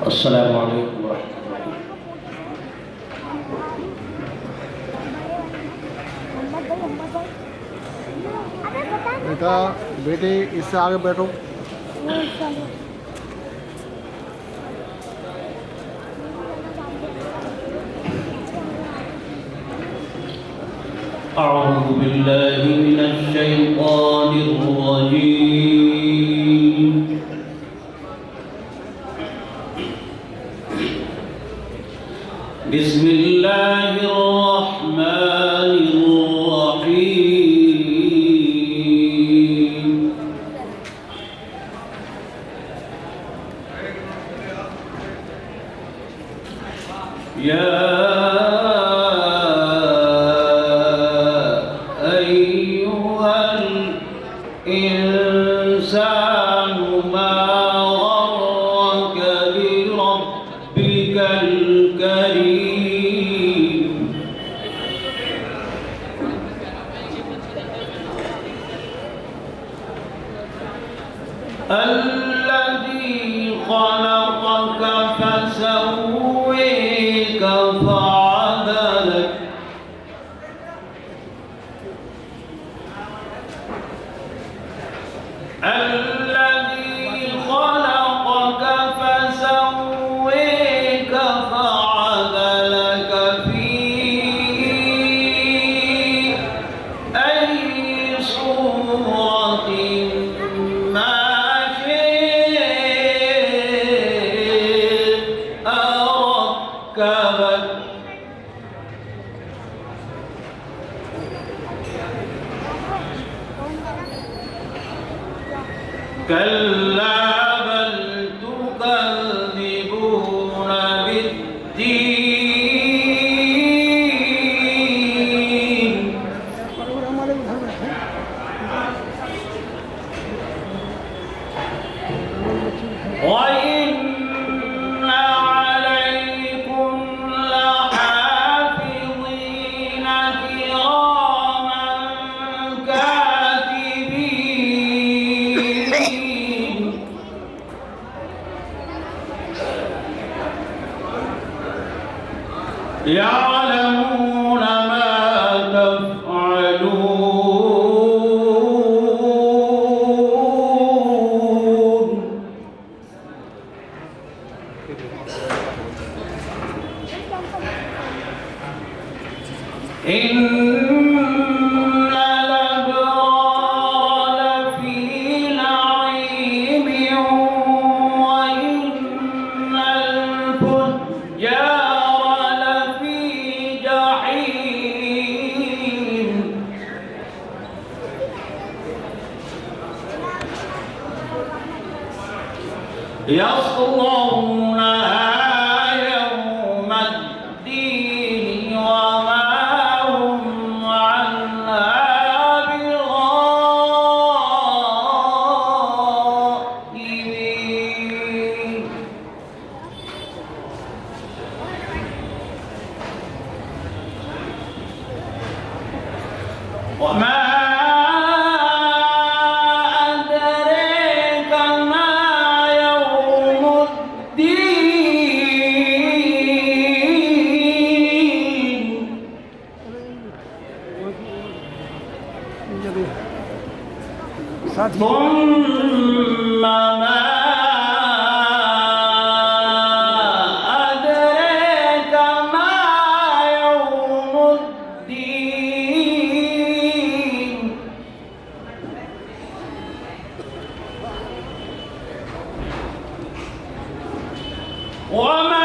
السلام عليكم ورحمة बेटा बेटे इससे आगे बैठो। أعوذ بالله من الشيطان الرجيم. بسم الله الرحمن الرحيم. يا أيها الإنسان ما غرك بربك الكريم الذي خلقك فسويك فعدلك الذي خلقك فسويك فعدلك في أي صورة ما شاء ركبك كلا بل تكذبون بالدين وإن عليكم لحافظين كراما كاتبين يعلمون ما تفعلون إن الأبرار لفي نعيم وإن الفجار لفي جحيم يصلونها يوم الدين وما هم عنها بغائبين وما أدريك ما يوم الدين ثم ما أدريك ما يوم الدين وما